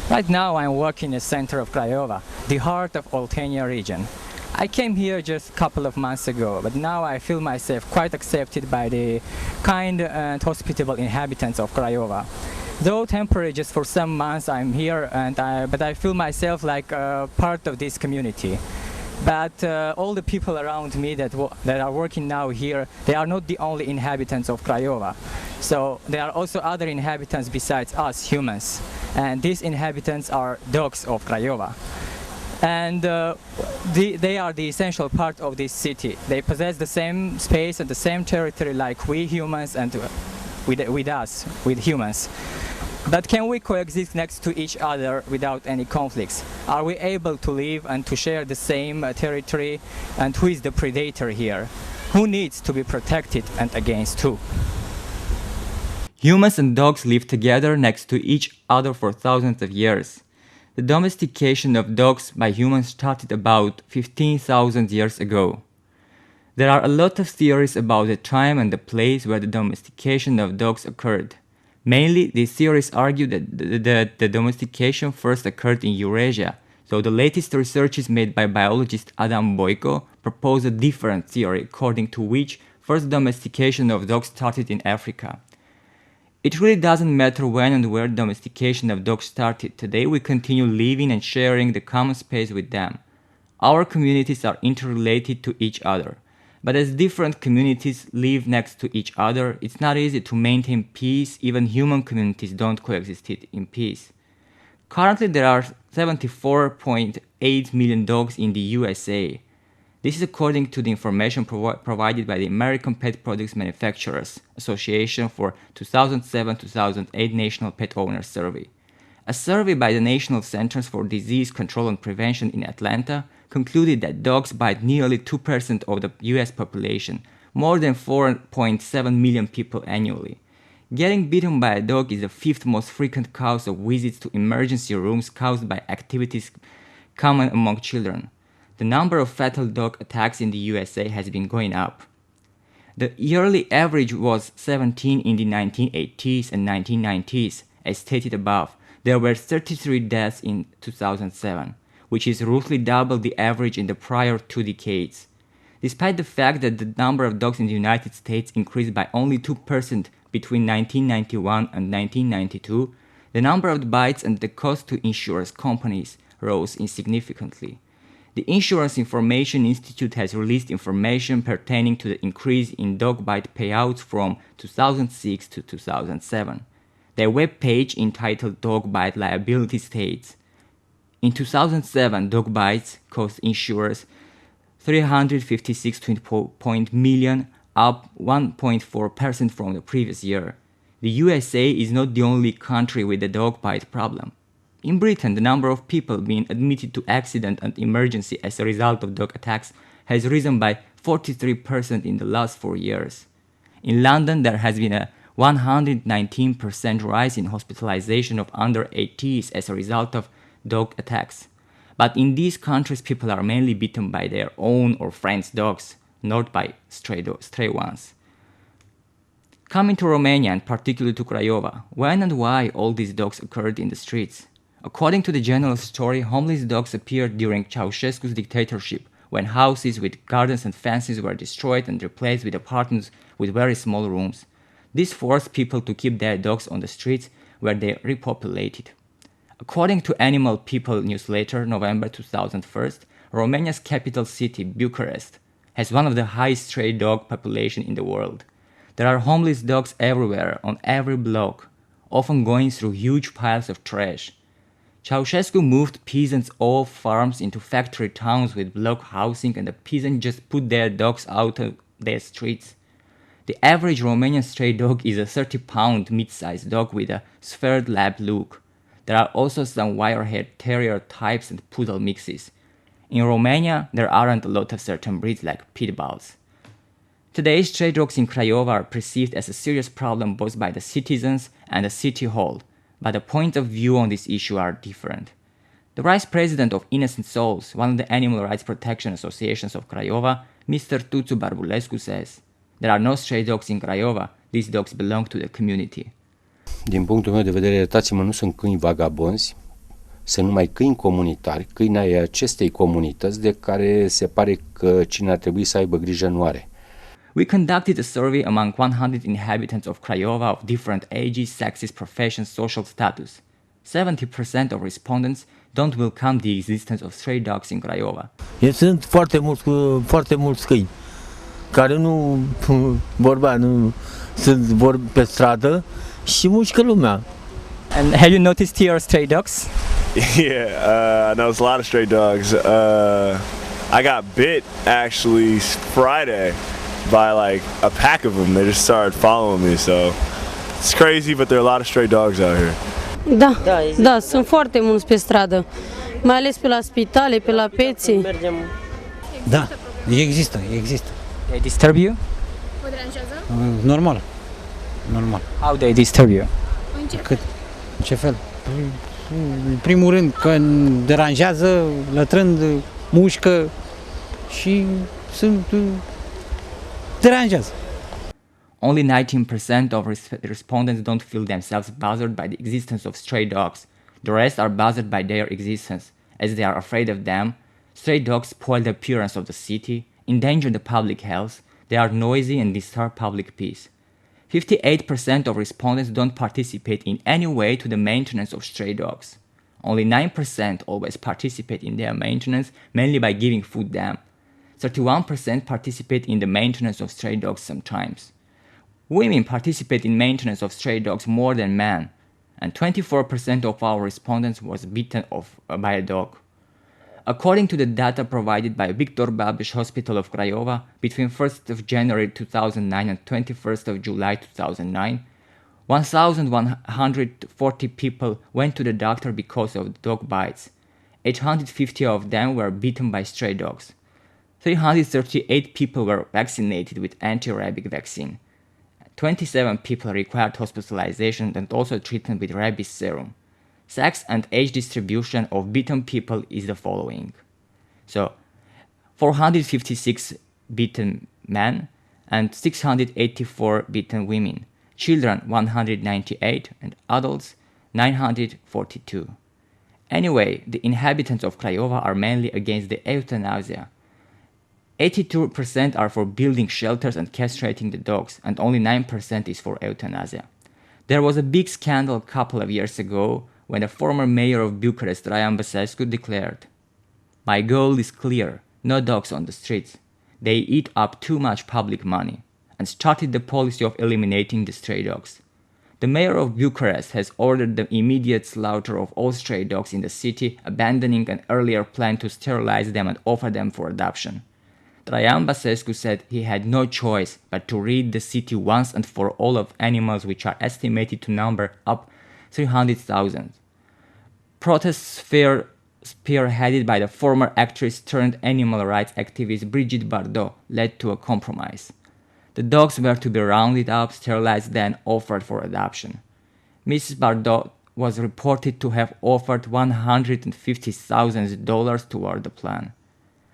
Right now I'm working in the center of Craiova, the heart of Oltenia region. I came here just a couple of months ago, but now I feel myself quite accepted by the kind and hospitable inhabitants of Craiova. Though temporary, just for some months I'm here, but I feel myself like part of this community. But all the people around me that are working now here, they are not the only inhabitants of Craiova. So there are also other inhabitants besides us humans, and these inhabitants are dogs of Craiova. And they are the essential part of this city. They possess the same space and the same territory like we humans and with humans. But can we coexist next to each other without any conflicts? Are we able to live and to share the same territory? And who is the predator here? Who needs to be protected and against who? Humans and dogs live together next to each other for thousands of years. The domestication of dogs by humans started about 15,000 years ago. There are a lot of theories about the time and the place where the domestication of dogs occurred. Mainly, these theories argue that the domestication first occurred in Eurasia, though the latest researches made by biologist Adam Boyko propose a different theory according to which first domestication of dogs started in Africa. It really doesn't matter when and where domestication of dogs started. Today we continue living and sharing the common space with them. Our communities are interrelated to each other. But as different communities live next to each other, it's not easy to maintain peace. Even human communities don't coexist in peace. Currently there are 74.8 million dogs in the USA. This is according to the information provided by the American Pet Products Manufacturers Association for 2007-2008 National Pet Owner Survey. A survey by the National Centers for Disease Control and Prevention in Atlanta concluded that dogs bite nearly 2% of the US population, more than 4.7 million people annually. Getting bitten by a dog is the fifth most frequent cause of visits to emergency rooms caused by activities common among children. The number of fatal dog attacks in the USA has been going up. The yearly average was 17 in the 1980s and 1990s. As stated above, there were 33 deaths in 2007, which is roughly double the average in the prior 2 decades. Despite the fact that the number of dogs in the United States increased by only 2% between 1991 and 1992, the number of bites and the cost to insurance companies rose insignificantly. The Insurance Information Institute has released information pertaining to the increase in dog bite payouts from 2006 to 2007. Their web page entitled Dog Bite Liability states, in 2007, dog bites cost insurers $356 million, up 1.4% from the previous year. The USA is not the only country with a dog bite problem. In Britain, the number of people being admitted to accident and emergency as a result of dog attacks has risen by 43% in the last 4 years. In London, there has been a 119% rise in hospitalization of under 80s as a result of dog attacks. But in these countries, people are mainly bitten by their own or friends' dogs, not by stray ones. Coming to Romania, and particularly to Craiova, when and why all these dogs occurred in the streets? According to the general story, homeless dogs appeared during Ceausescu's dictatorship, when houses with gardens and fences were destroyed and replaced with apartments with very small rooms. This forced people to keep their dogs on the streets, where they repopulated. According to Animal People newsletter, November 2001, Romania's capital city, Bucharest, has one of the highest stray dog population in the world. There are homeless dogs everywhere, on every block, often going through huge piles of trash. Ceausescu moved peasants off farms into factory towns with block housing, and the peasants just put their dogs out of their streets. The average Romanian stray dog is a 30-pound mid-sized dog with a sphered lab look. There are also some wire-haired terrier types and poodle mixes. In Romania, there aren't a lot of certain breeds like pit bulls. Today, stray dogs in Craiova are perceived as a serious problem both by the citizens and the city hall, but the point of view on this issue are different. The vice president of Innocent Souls, one of the animal rights protection associations of Craiova, Mr. Tuțu Barbulescu, says, "There are no stray dogs in Craiova, these dogs belong to the community." Din punctul meu de vedere, iertați-mă, nu sunt câini vagabonzi, sunt numai câini comunitari, câini ai acestei comunități de care se pare că cine ar trebui să aibă grijă nu are. We conducted a survey among 100 inhabitants of Craiova of different ages, sexes, professions, social status. 70% of respondents don't welcome the existence of stray dogs in Craiova. Sunt foarte mulți câini care nu vor pe stradă și mușcă lumea. And have you noticed here stray dogs? Yeah, I noticed a lot of stray dogs. I got bit actually Friday by like a pack of them. They just started following me, so it's crazy, but there are a lot of stray dogs out here. Da, sunt foarte mulți pe stradă, mai ales pe la spitale, pe la peții. Da, există. They disturb you? Vă deranjează? Normal. How they disturb you? În ce fel? Cât? În ce fel? În primul rând că deranjează, lătrând, mușcă și deranjează. Only 19% of respondents don't feel themselves bothered by the existence of stray dogs. The rest are bothered by their existence, as they are afraid of them. Stray dogs spoil the appearance of the city, endanger the public health, they are noisy and disturb public peace. 58% of respondents don't participate in any way to the maintenance of stray dogs. Only 9% always participate in their maintenance, mainly by giving food them. 31% participate in the maintenance of stray dogs sometimes. Women participate in maintenance of stray dogs more than men, and 24% of our respondents was bitten by a dog. According to the data provided by Victor Babeș Hospital of Craiova, between 1st of January 2009 and 21st of July 2009, 1,140 people went to the doctor because of dog bites. 850 of them were bitten by stray dogs. 338 people were vaccinated with anti-rabies vaccine. 27 people required hospitalization and also treatment with rabies serum. Sex and age distribution of bitten people is the following. So, 456 bitten men and 684 bitten women. Children 198 and adults 942. Anyway, the inhabitants of Craiova are mainly against the euthanasia. 82% are for building shelters and castrating the dogs, and only 9% is for euthanasia. There was a big scandal a couple of years ago when the former mayor of Bucharest, Traian Băsescu, declared, "My goal is clear, no dogs on the streets. They eat up too much public money," and started the policy of eliminating the stray dogs. The mayor of Bucharest has ordered the immediate slaughter of all stray dogs in the city, abandoning an earlier plan to sterilize them and offer them for adoption. Traian Băsescu said he had no choice but to rid the city once and for all of animals which are estimated to number up 300,000. Protests spearheaded by the former actress turned animal rights activist Brigitte Bardot led to a compromise. The dogs were to be rounded up, sterilized, then offered for adoption. Mrs. Bardot was reported to have offered $150,000 toward the plan.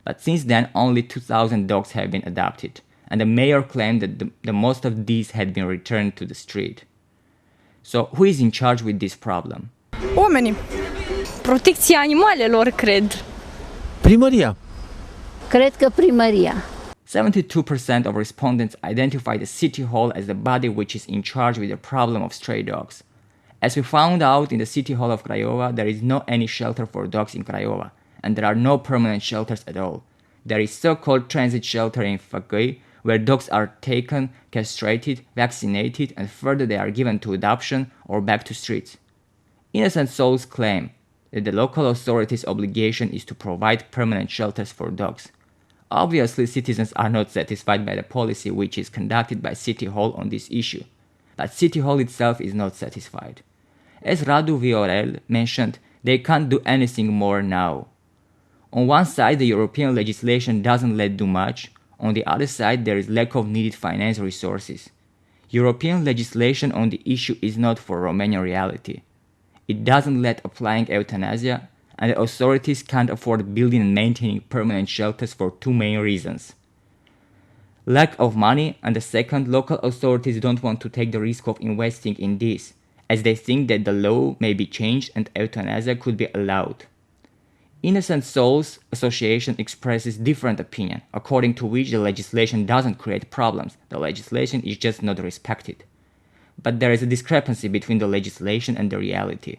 But since then, only 2,000 dogs have been adopted, and the mayor claimed that the most of these had been returned to the street. So, who is in charge with this problem? Oamenii. Protecția animalelor, cred. Primăria. Cred că primăria. 72% of respondents identify the city hall as the body which is in charge with the problem of stray dogs. As we found out in the city hall of Craiova, there is no any shelter for dogs in Craiova, and there are no permanent shelters at all. There is so-called transit shelter in Făcăi, where dogs are taken, castrated, vaccinated, and further they are given to adoption or back to streets. Innocent souls claim that the local authorities' obligation is to provide permanent shelters for dogs. Obviously, citizens are not satisfied by the policy which is conducted by City Hall on this issue, but City Hall itself is not satisfied. As Radu Viorel mentioned, they can't do anything more now. On one side, the European legislation doesn't let do much. On the other side, there is lack of needed finance resources. European legislation on the issue is not for Romanian reality. It doesn't let applying euthanasia, and the authorities can't afford building and maintaining permanent shelters for two main reasons. Lack of money, and the second, local authorities don't want to take the risk of investing in this, as they think that the law may be changed and euthanasia could be allowed. Innocent Souls Association expresses different opinion, according to which the legislation doesn't create problems, the legislation is just not respected. But there is a discrepancy between the legislation and the reality.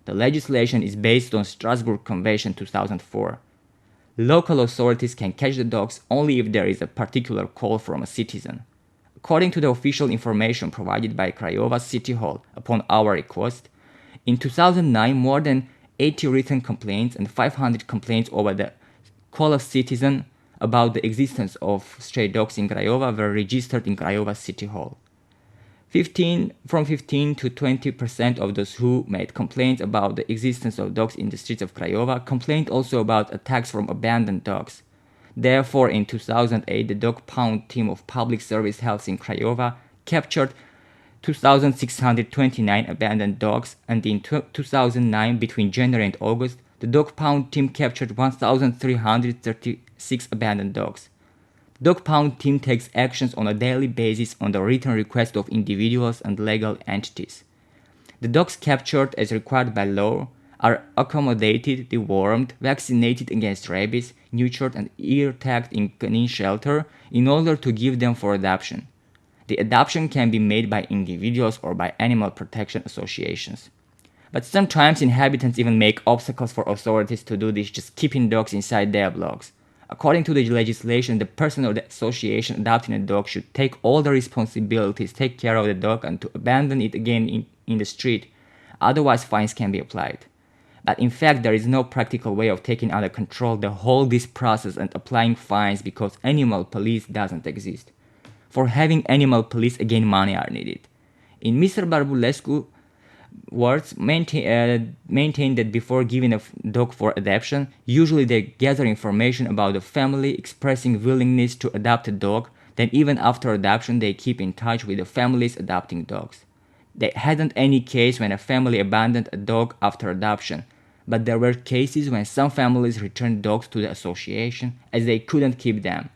The legislation is based on Strasbourg Convention 2004. Local authorities can catch the dogs only if there is a particular call from a citizen. According to the official information provided by Craiova City Hall upon our request, in 2009 more than 80 written complaints and 500 complaints over the call of citizen about the existence of stray dogs in Craiova were registered in Craiova City Hall. From 15 to 20% of those who made complaints about the existence of dogs in the streets of Craiova complained also about attacks from abandoned dogs. Therefore, in 2008, the dog pound team of Public Service Health in Craiova captured 2,629 abandoned dogs, and in 2009, between January and August, the dog pound team captured 1,336 abandoned dogs. The dog pound team takes actions on a daily basis on the written request of individuals and legal entities. The dogs captured as required by law are accommodated, dewormed, vaccinated against rabies, neutered and ear-tagged in canine shelter in order to give them for adoption. The adoption can be made by individuals or by animal protection associations. But sometimes inhabitants even make obstacles for authorities to do this, just keeping dogs inside their blocks. According to the legislation, the person of the association adopting a dog should take all the responsibilities, take care of the dog, and to abandon it again in the street. Otherwise, fines can be applied. But in fact, there is no practical way of taking under control the whole this process and applying fines because animal police doesn't exist. For having animal police, again, money are needed. In Mr. Barbulescu's words, maintain that before giving a dog for adoption, usually they gather information about the family, expressing willingness to adopt a dog. Then even after adoption, they keep in touch with the families adopting dogs. They hadn't any case when a family abandoned a dog after adoption, but there were cases when some families returned dogs to the association as they couldn't keep them.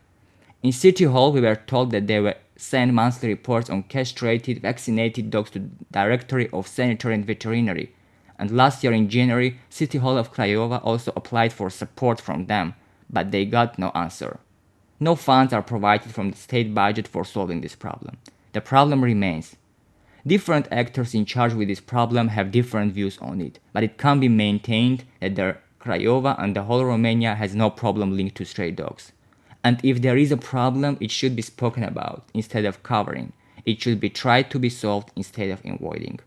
In City Hall, we were told that they were sent monthly reports on castrated, vaccinated dogs to the Directorate of Sanitary and Veterinary, and last year in January, City Hall of Craiova also applied for support from them, but they got no answer. No funds are provided from the state budget for solving this problem. The problem remains. Different actors in charge with this problem have different views on it, but it can be maintained that the Craiova and the whole Romania has no problem linked to stray dogs. And if there is a problem, it should be spoken about instead of covering. It should be tried to be solved instead of avoiding.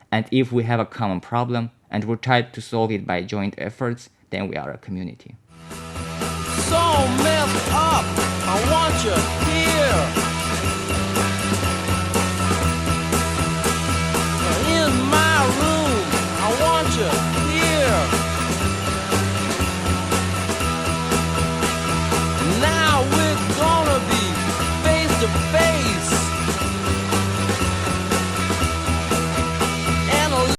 And if we have a common problem and we try to solve it by joint efforts, then we are a community. So messed up, I want you